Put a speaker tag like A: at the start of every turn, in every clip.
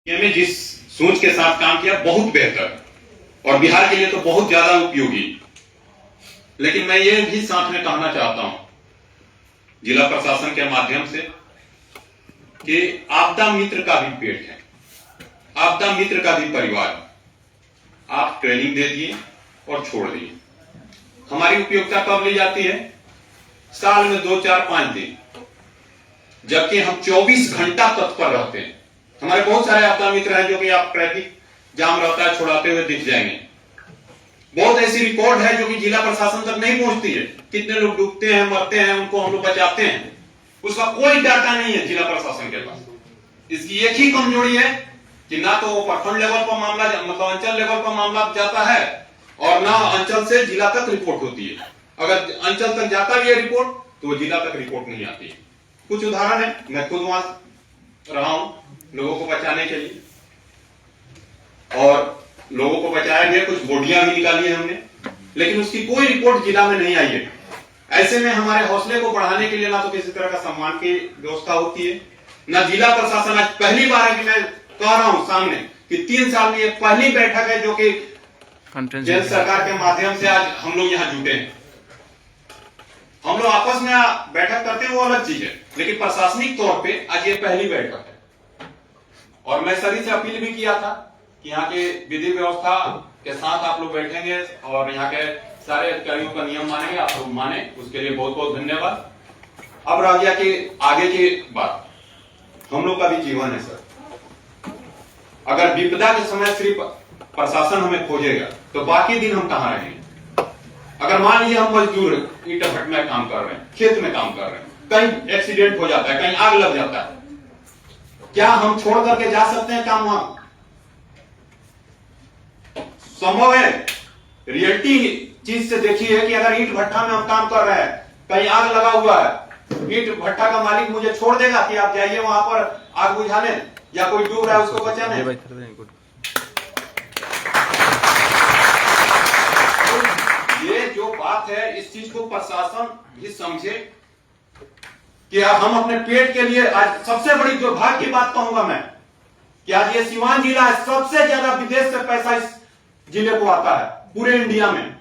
A: में जिस सोच के साथ काम किया बहुत बेहतर और बिहार के लिए तो बहुत ज्यादा उपयोगी। लेकिन मैं ये भी साथ में कहना चाहता हूं जिला प्रशासन के माध्यम से कि आपदा मित्र का भी पेट है, आपदा मित्र का भी परिवार। आप ट्रेनिंग दे दिए और छोड़ दिए। हमारी उपयोगिता कब ली जाती है? साल में 2, 4, 5 दिन, जबकि हम 24 घंटा तत्पर रहते हैं। हमारे बहुत सारे आपदा मित्र हैं जो कि आप ट्रैफिक जाम रहता है छुड़ाते हुए दिख जाएंगे। बहुत ऐसी रिकॉर्ड है जो कि जिला प्रशासन तक नहीं पहुंचती है। कितने लोग डूबते हैं, मरते हैं, उनको हम लोग बचाते हैं, उसका कोई डाटा नहीं है जिला प्रशासन के पास। इसकी एक ही कमजोरी है कि ना तो प्रखंड लेवल पर मामला, मतलब अंचल लेवल पर मामला जाता है, और ना अंचल से जिला तक रिपोर्ट होती है। अगर अंचल तक जाता भी है रिपोर्ट तो वो जिला तक रिपोर्ट नहीं आती है। कुछ उदाहरण है, मैं खुद वहां रहा हूं लोगों को बचाने के लिए, और लोगों को बचाया गया, कुछ बॉडियां भी निकाली है हमने, लेकिन उसकी कोई रिपोर्ट जिला में नहीं आई है। ऐसे में हमारे हौसले को बढ़ाने के लिए ना तो किसी तरह का सम्मान की व्यवस्था होती है, ना जिला प्रशासन। आज पहली बार है कि मैं कह रहा हूं सामने कि 3 साल में ये पहली बैठक है जो कि केंद्र सरकार के माध्यम से आज हम लोग यहाँ जुटे हैं। हम लोग आपस में बैठक करते हैं वो अलग चीज है, लेकिन प्रशासनिक तौर पे आज ये पहली बैठक है। और मैं सभी से अपील भी किया था कि यहाँ के विधि व्यवस्था के साथ आप लोग बैठेंगे और यहाँ के सारे अधिकारियों का नियम मानेंगे, आप लोग माने, उसके लिए बहुत बहुत धन्यवाद। अब रह गया कि आगे की बात, हम लोग का भी जीवन है सर। अगर विपदा के समय सिर्फ प्रशासन हमें खोजेगा तो बाकी दिन हम कहां रहेंगे? अगर मान लीजिए हम मजदूर ईंट भट्ट में काम कर रहे हैं, खेत में काम कर रहे हैं, कहीं एक्सीडेंट हो जाता है, कहीं आग लग जाता है, क्या हम छोड़ करके जा सकते हैं काम वहां? संभव है? रियलिटी चीज से देखिए कि अगर ईंट भट्टा में हम काम कर रहे हैं, कहीं आग लगा हुआ है, ईंट भट्टा का मालिक मुझे छोड़ देगा कि आप जाइए वहां पर आग बुझाने, या कोई डूब रहा है उसको बचाने? ये जो बात है, इस चीज को प्रशासन भी समझे कि हम अपने पेट के लिए, आज सबसे बड़ी दुर्भाग्य की बात कहूंगा मैं कि आज ये सीवान जिला है, सबसे ज्यादा विदेश से पैसा इस जिले को आता है पूरे इंडिया में।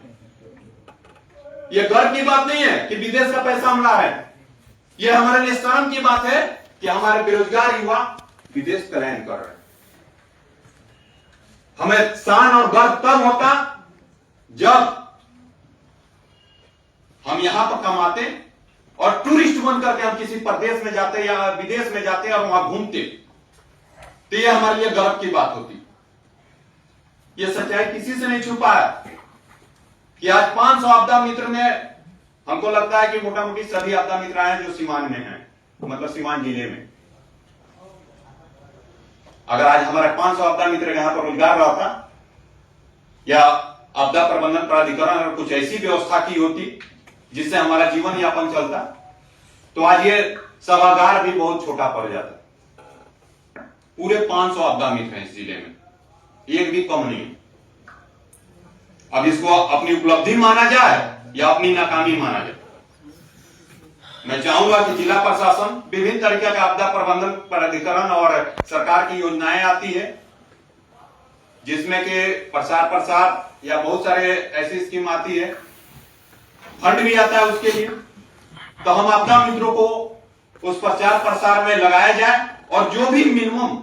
A: ये गर्व की बात नहीं है कि विदेश का पैसा हम ला रहे हैं, ये हमारे लिए शर्म की बात है कि हमारे बेरोजगार युवा विदेश पलायन कर रहे हैं। हमें शान और गर्व तब होता जब हम यहां पर कमाते और टूरिस्ट बन करके हम किसी प्रदेश में जाते या विदेश में जाते और वहां घूमते, तो यह हमारे लिए गर्व की बात होती। यह सच्चाई किसी से नहीं छुपा है कि आज 500 आपदा मित्र में हमको लगता है कि मोटा मोटी सभी आपदा मित्र हैं जो सीवान में हैं, मतलब सीवान जिले में। अगर आज हमारा 500 आपदा मित्र यहां पर रोजगार रहता या आपदा प्रबंधन प्राधिकरण अगर कुछ ऐसी व्यवस्था की होती जिससे हमारा जीवन यापन चलता, तो आज ये सभागार भी बहुत छोटा पड़ जाता। पूरे 500 आपदा मित्र हैं इस जिले में, एक भी कम नहीं। अब इसको अपनी उपलब्धि माना जाए या अपनी नाकामी माना जाए, मैं चाहूंगा कि जिला प्रशासन विभिन्न तरीके का आपदा प्रबंधन प्राधिकरण और सरकार की योजनाएं आती है जिसमें कि प्रसार प्रसार या बहुत सारे ऐसी स्कीम आती है, फंड भी आता है उसके लिए। तो हम आपदा मित्रों को उस प्रचार प्रसार में लगाया जाए और जो भी मिनिमम,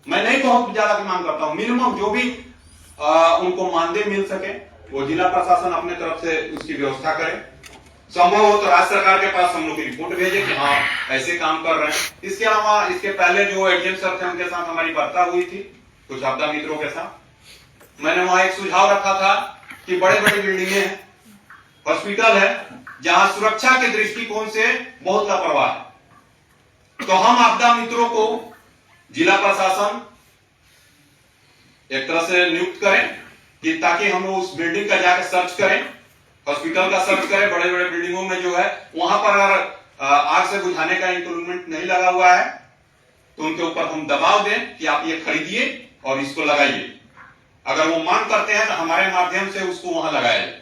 A: मैं नहीं बहुत ज्यादा की मांग करता हूं, मिनिमम जो भी उनको मानदेय मिल सके वो जिला प्रशासन अपने तरफ से उसकी व्यवस्था करे। संभव हो तो राज्य सरकार के पास हम लोग की रिपोर्ट भेजे कि हाँ ऐसे काम कर रहे हैं। इसके अलावा इसके पहले जो एडीएम सर थे उनके साथ हमारी वार्ता हुई थी कुछ आपदा मित्रों के साथ। मैंने वहां एक सुझाव रखा था कि बड़े बड़े बिल्डिंगे हैं, हॉस्पिटल है, जहां सुरक्षा के दृष्टिकोण से बहुत लापरवाह है, तो हम आपदा मित्रों को जिला प्रशासन एक तरह से नियुक्त करें कि ताकि हम उस बिल्डिंग का जाकर सर्च करें, हॉस्पिटल का सर्च करें। बड़े बड़े बिल्डिंगों में जो है वहां पर अगर आग से बुझाने का इंस्ट्रूमेंट नहीं लगा हुआ है तो उनके ऊपर हम दबाव दें कि आप ये खरीदिए और इसको लगाइए। अगर वो मांग करते हैं तो हमारे माध्यम से उसको वहां लगाया जाए।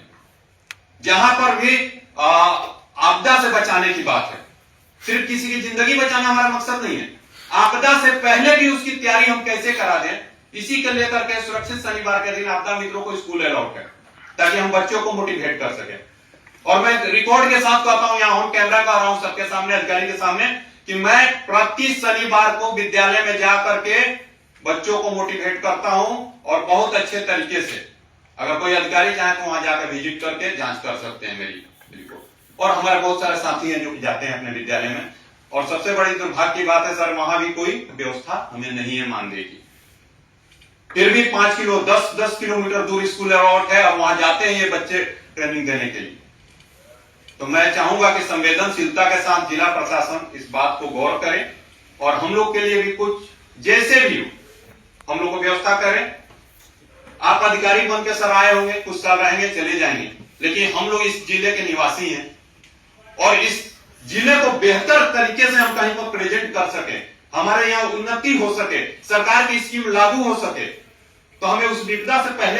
A: जहां पर भी आपदा से बचाने की बात है, सिर्फ किसी की जिंदगी बचाना हमारा मकसद नहीं है, आपदा से पहले भी उसकी तैयारी हम कैसे करा दें, इसी के लेकर के सुरक्षित शनिवार के दिन आपदा मित्रों को स्कूल अलाउड करें, ताकि हम बच्चों को मोटिवेट कर सकें। और मैं रिकॉर्ड के साथ कहता हूं, यहां ऑन कैमरा कह रहा हूं सबके सामने, अधिकारी के सामने, कि मैं प्रति शनिवार को विद्यालय में जाकर के बच्चों को मोटिवेट करता हूं और बहुत अच्छे तरीके से। अगर कोई अधिकारी चाहे तो वहां जाकर विजिट करके जांच कर सकते हैं मेरी रिपोर्ट। और हमारे बहुत सारे साथी हैं जो जाते हैं अपने विद्यालय में, और सबसे बड़ी दुर्भाग्य की बात है सर, वहां भी कोई व्यवस्था हमें नहीं है मानदेय की। फिर भी 5 किलो 10 किलोमीटर दूर स्कूल अलाउड है, और वहां जाते हैं ये बच्चे ट्रेनिंग देने के लिए। तो मैं चाहूंगा कि संवेदनशीलता के साथ जिला प्रशासन इस बात को गौर करे, और हम लोग के लिए भी कुछ जैसे भी हो हम लोग को व्यवस्था करें। आप अधिकारी बन के सर आए होंगे, कुछ साल रहेंगे चले जाएंगे, लेकिन हम लोग इस जिले के निवासी हैं, और इस जिले को बेहतर तरीके से हम कहीं पर प्रेजेंट कर सके, हमारे यहाँ उन्नति हो सके, सरकार की स्कीम लागू हो सके, तो हमें उस विपदा से पहले